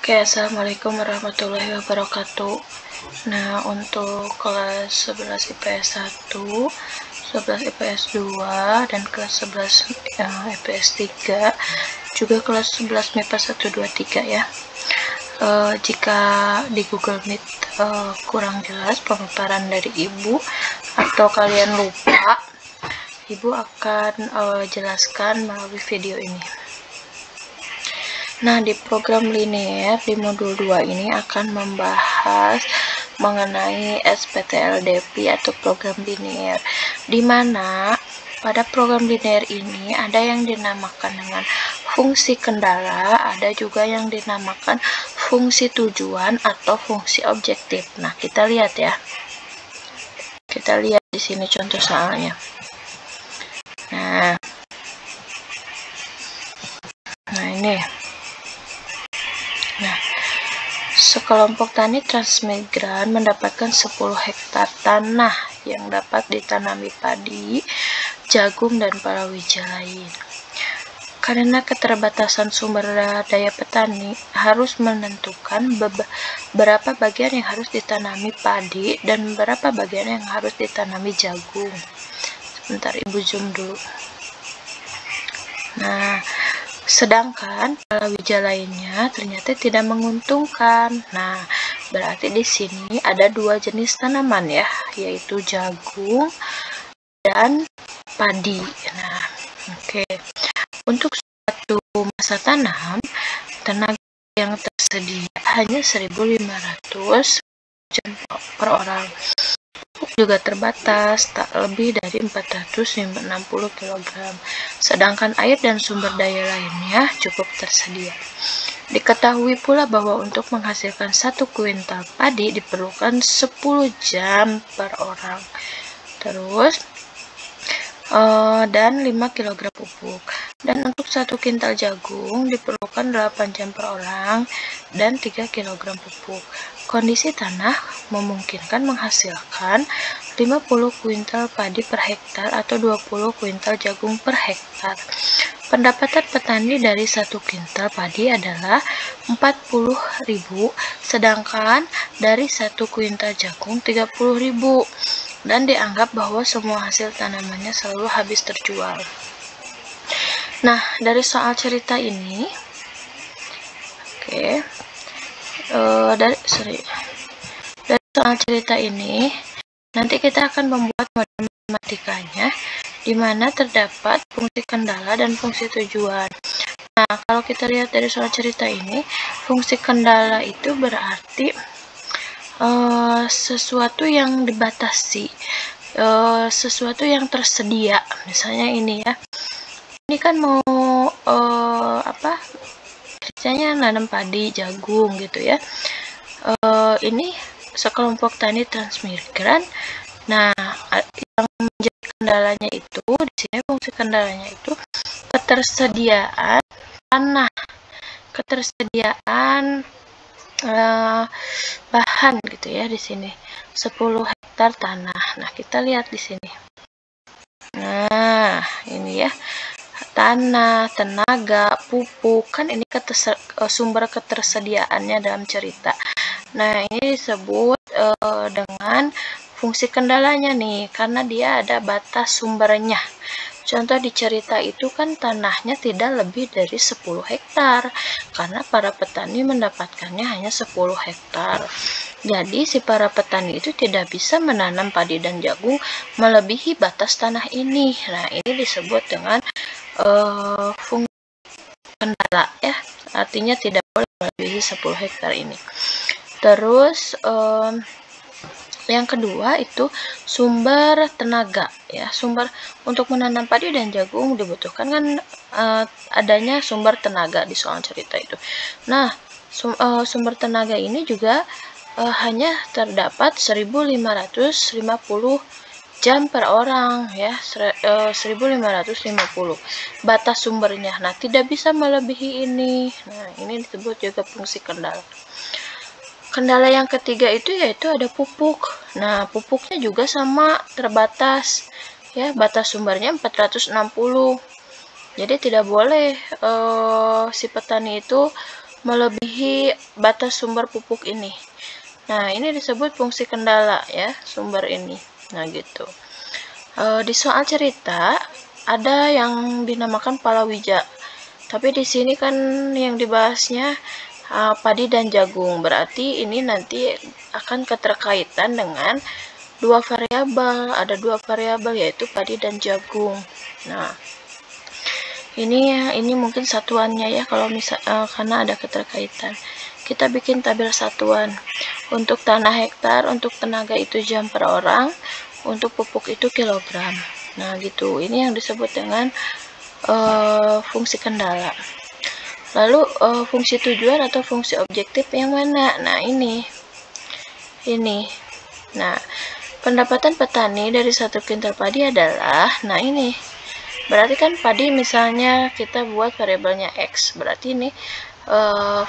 Oke, assalamualaikum warahmatullahi wabarakatuh. Nah, untuk kelas 11 IPS 1, 11 IPS 2, dan kelas 11 IPS 3, juga kelas 11 MIPA 1, 2, 3 ya. Jika di Google Meet kurang jelas pemaparan dari Ibu atau kalian lupa, Ibu akan jelaskan melalui video ini. Nah, di program linear di modul 2 ini akan membahas mengenai SPTLDP atau program linear, di mana pada program linear ini ada yang dinamakan dengan fungsi kendala, ada juga yang dinamakan fungsi tujuan atau fungsi objektif. Nah, kita lihat ya. Kita lihat di sini contoh soalnya. Nah ini. Nah, sekelompok tani transmigran mendapatkan 10 hektar tanah yang dapat ditanami padi, jagung, dan palawija lain. Karena keterbatasan sumber daya petani, harus menentukan berapa bagian yang harus ditanami padi dan berapa bagian yang harus ditanami jagung. Sebentar, Ibu zoom dulu. Nah, sedangkan palawija lainnya ternyata tidak menguntungkan. Nah, berarti di sini ada dua jenis tanaman ya, yaitu jagung dan padi. Nah, oke. Untuk suatu masa tanam, tenaga yang tersedia hanya 1.500 jam per orang. Juga terbatas, tak lebih dari 460 kg. Sedangkan air dan sumber daya lainnya cukup tersedia. Diketahui pula bahwa untuk menghasilkan 1 kuintal padi diperlukan 10 jam per orang. Terus dan 5 kg pupuk. Dan untuk 1 kintal jagung diperlukan 8 jam per orang dan 3 kg pupuk. Kondisi tanah memungkinkan menghasilkan 50 kuintal padi per hektar atau 20 kuintal jagung per hektar. Pendapatan petani dari 1 kintal padi adalah 40.000, sedangkan dari 1 kuintal jagung 30.000. Dan dianggap bahwa semua hasil tanamannya selalu habis terjual. Nah, dari soal cerita ini, dari soal cerita ini, nanti kita akan membuat model matematikanya, di mana terdapat fungsi kendala dan fungsi tujuan. Nah, kalau kita lihat dari soal cerita ini, fungsi kendala itu berarti sesuatu yang dibatasi, sesuatu yang tersedia. Misalnya ini ya, ini kan mau kerjanya nanam padi, jagung gitu ya. Ini sekelompok tani transmigran. Nah, yang menjadi kendalanya itu, di sini fungsi kendalanya itu ketersediaan tanah, ketersediaan bahan gitu ya. Di sini 10 hektar tanah. Nah, kita lihat di sini. Nah, ini ya, tanah, tenaga, pupuk, kan ini sumber ketersediaannya dalam cerita. Nah, ini disebut dengan fungsi kendalanya nih, karena dia ada batas sumbernya. Contoh di cerita itu kan tanahnya tidak lebih dari 10 hektar, karena para petani mendapatkannya hanya 10 hektar. Jadi si para petani itu tidak bisa menanam padi dan jagung melebihi batas tanah ini. Nah, ini disebut dengan fungsi kendala ya, artinya tidak boleh melebihi 10 hektar ini. Terus yang kedua itu sumber tenaga ya. Sumber untuk menanam padi dan jagung dibutuhkan kan adanya sumber tenaga di soal cerita itu. Nah, sumber tenaga ini juga hanya terdapat 1.550 jam per orang ya, 1.550 batas sumbernya. Nah, tidak bisa melebihi ini. Nah, ini disebut juga fungsi kendala. Kendala yang ketiga itu yaitu ada pupuk. Nah, pupuknya juga sama, terbatas ya, batas sumbernya 460. Jadi tidak boleh si petani itu melebihi batas sumber pupuk ini. Nah, ini disebut fungsi kendala ya, sumber ini. Nah, gitu. Di soal cerita ada yang dinamakan palawija. Tapi di sini kan yang dibahasnya padi dan jagung. Berarti ini nanti akan keterkaitan dengan dua variabel. Ada dua variabel yaitu padi dan jagung. Nah, ini mungkin satuannya ya kalau karena ada keterkaitan. Kita bikin tabel satuan. Untuk tanah hektar, untuk tenaga itu jam per orang, untuk pupuk itu kilogram. Nah, gitu. Ini yang disebut dengan fungsi kendala. Lalu fungsi tujuan atau fungsi objektif yang mana? Nah, ini. Nah, pendapatan petani dari 1 kintal padi adalah, nah ini. Berarti kan padi misalnya kita buat variabelnya X. Berarti ini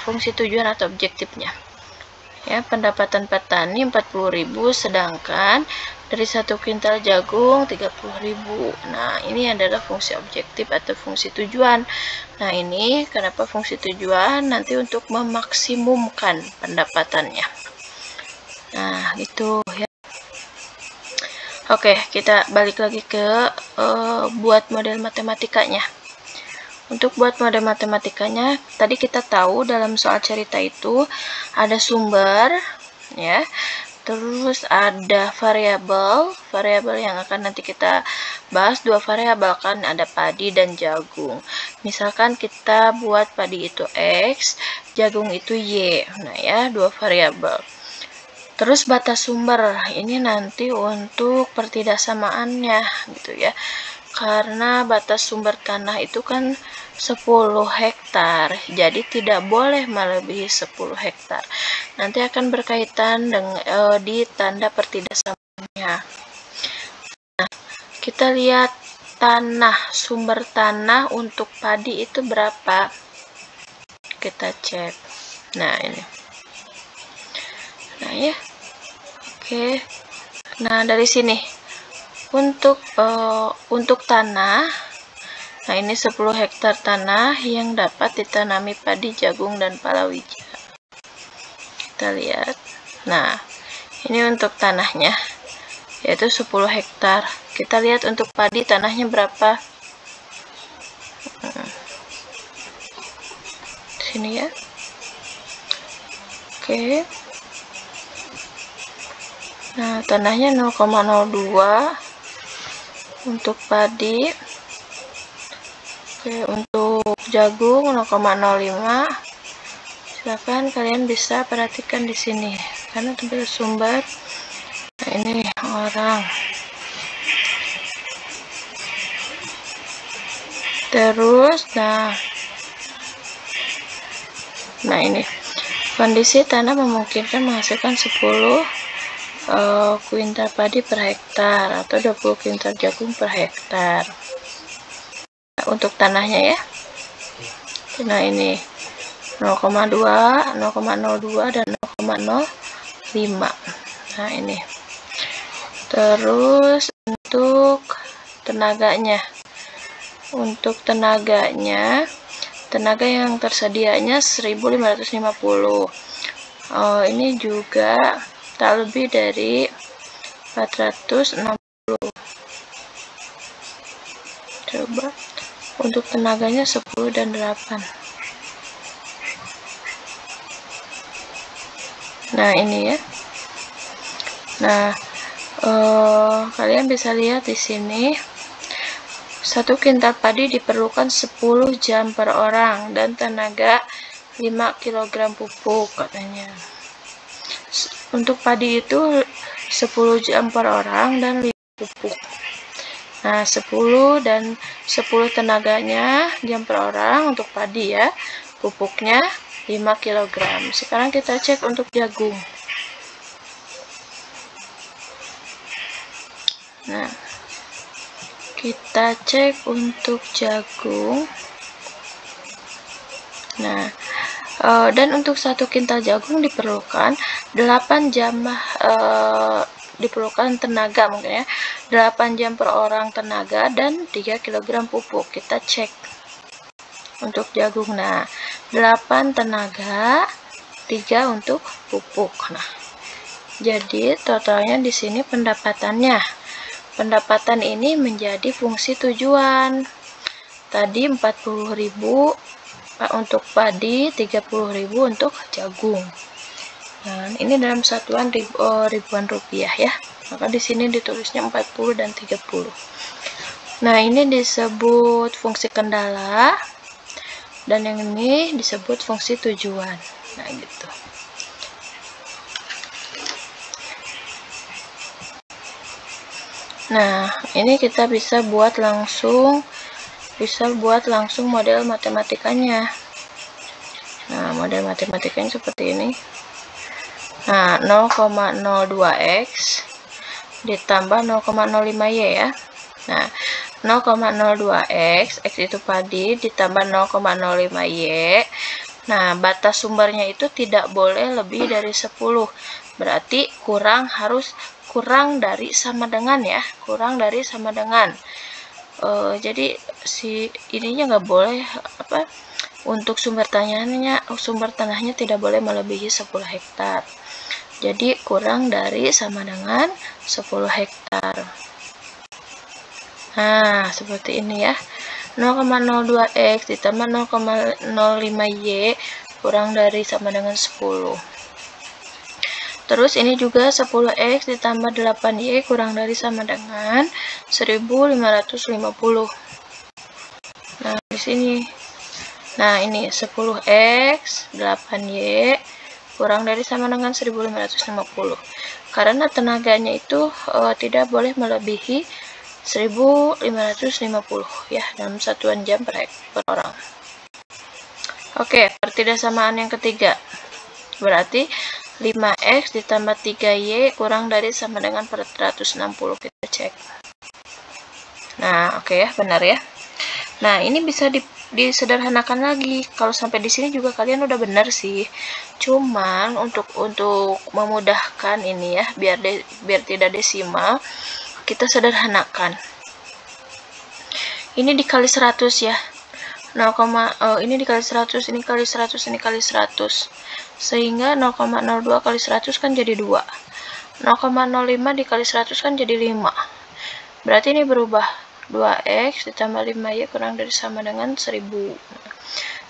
fungsi tujuan atau objektifnya. Ya, pendapatan petani 40.000, sedangkan dari 1 kintal jagung 30.000. Nah, ini adalah fungsi objektif atau fungsi tujuan. Nah, ini kenapa fungsi tujuan? Nanti untuk memaksimumkan pendapatannya. Nah, gitu ya. Oke, kita balik lagi ke buat model matematikanya. Untuk buat model matematikanya, tadi kita tahu dalam soal cerita itu ada sumber, ya, terus ada variabel yang akan nanti kita bahas. Dua variabel kan, ada padi dan jagung. Misalkan kita buat padi itu X, jagung itu Y. Nah ya, dua variabel. Terus batas sumber, ini nanti untuk pertidaksamaannya gitu ya. Karena batas sumber tanah itu kan 10 hektar, jadi tidak boleh melebihi 10 hektar. Nanti akan berkaitan dengan di tanda pertidaksamaannya. Nah, kita lihat tanah, sumber tanah untuk padi itu berapa? Kita cek. Nah, ini. Nah, ya. Oke. Nah, dari sini untuk tanah, nah ini 10 hektar tanah yang dapat ditanami padi, jagung, dan palawija. Kita lihat. Nah, ini untuk tanahnya, yaitu 10 hektar. Kita lihat untuk padi tanahnya berapa. Sini ya. Oke. Nah, tanahnya 0,02 untuk padi. Oke, untuk jagung 0,05. Silakan kalian bisa perhatikan di sini karena tabel sumber. Nah, ini orang. Terus nah ini kondisi tanah memungkinkan menghasilkan 10 kuintal padi per hektar atau 20 kuintal jagung per hektar. Nah, untuk tanahnya ya. Nah, ini 0,02, 0,02 dan 0,05. Nah, ini. Terus untuk tenaganya. Untuk tenaganya, tenaga yang tersedianya 1550. Ini juga tak lebih dari 460. Coba untuk tenaganya 10 dan 8. Nah, ini ya. Nah, kalian bisa lihat di sini 1 kintal padi diperlukan 10 jam per orang dan tenaga 5 kg pupuk katanya. Untuk padi itu 10 jam per orang dan 5 pupuk. Nah, 10 dan 10 tenaganya jam per orang untuk padi ya. Pupuknya 5 kg. Sekarang kita cek untuk jagung. Nah, kita cek untuk jagung. Nah, dan untuk 1 kintal jagung diperlukan 8 jam diperlukan tenaga mungkin ya. 8 jam per orang tenaga dan 3 kg pupuk. Kita cek untuk jagung. Nah, 8 tenaga, 3 untuk pupuk. Nah, jadi totalnya di sini pendapatannya. Pendapatan ini menjadi fungsi tujuan. Tadi 40.000 untuk padi, 30.000 untuk jagung. Nah, ini dalam satuan ribuan rupiah ya. Maka di sini ditulisnya 40 dan 30. Nah, ini disebut fungsi kendala dan yang ini disebut fungsi tujuan. Nah, gitu. Nah, ini kita bisa buat langsung model matematikanya. Nah, model matematikanya seperti ini. Nah, 0,02x ditambah 0,05y ya. Nah, 0,02x, x itu padi, ditambah 0,05y. Nah, batas sumbernya itu tidak boleh lebih dari 10. Berarti harus kurang dari sama dengan ya, kurang dari sama dengan. Jadi si ininya nggak boleh untuk sumber tanahnya tidak boleh melebihi 10 hektar. Jadi kurang dari sama dengan 10 hektar. Nah, seperti ini ya. 0,02x ditambah 0,05y kurang dari sama dengan 10. Terus ini juga 10x ditambah 8y kurang dari sama dengan 1550. Nah, di sini. Nah, ini 10x 8y kurang dari sama dengan 1550. Karena tenaganya itu tidak boleh melebihi 1550 ya dalam satuan jam per orang. Oke, pertidaksamaan yang ketiga. Berarti 5x ditambah 3y kurang dari sama dengan 460. Kita cek. Nah, oke ya, benar ya. Nah, ini bisa disederhanakan lagi. Kalau sampai di sini juga kalian udah benar sih. Cuman untuk memudahkan ini ya, biar tidak desimal, kita sederhanakan. Ini dikali 100 ya. Ini dikali 100, ini kali 100, ini kali 100. Sehingga 0,02 kali 100 kan jadi 2. 0,05 dikali 100 kan jadi 5. Berarti ini berubah. 2x ditambah 5y kurang dari sama dengan 1000.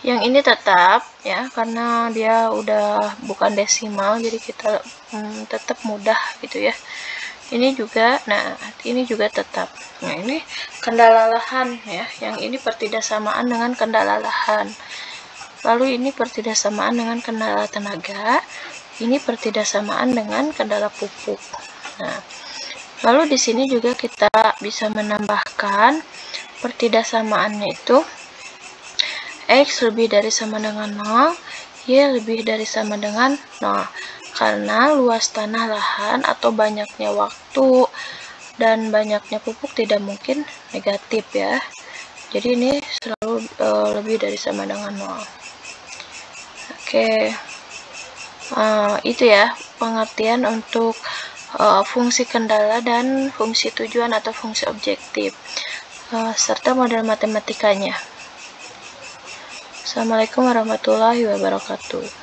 Yang ini tetap ya, karena dia udah bukan desimal, jadi kita tetap mudah gitu ya. Ini juga, nah ini juga tetap. Nah, ini kendala lahan ya, yang ini pertidaksamaan dengan kendala lahan. Lalu ini pertidaksamaan dengan kendala tenaga, ini pertidaksamaan dengan kendala pupuk. Nah, lalu di sini juga kita bisa menambahkan pertidaksamaannya itu x lebih dari sama dengan 0, y lebih dari sama dengan 0. Karena luas tanah lahan atau banyaknya waktu dan banyaknya pupuk tidak mungkin negatif ya. Jadi ini selalu lebih dari sama dengan 0. Oke. Itu ya pengertian untuk fungsi kendala dan fungsi tujuan atau fungsi objektif serta model matematikanya. Assalamualaikum warahmatullahi wabarakatuh.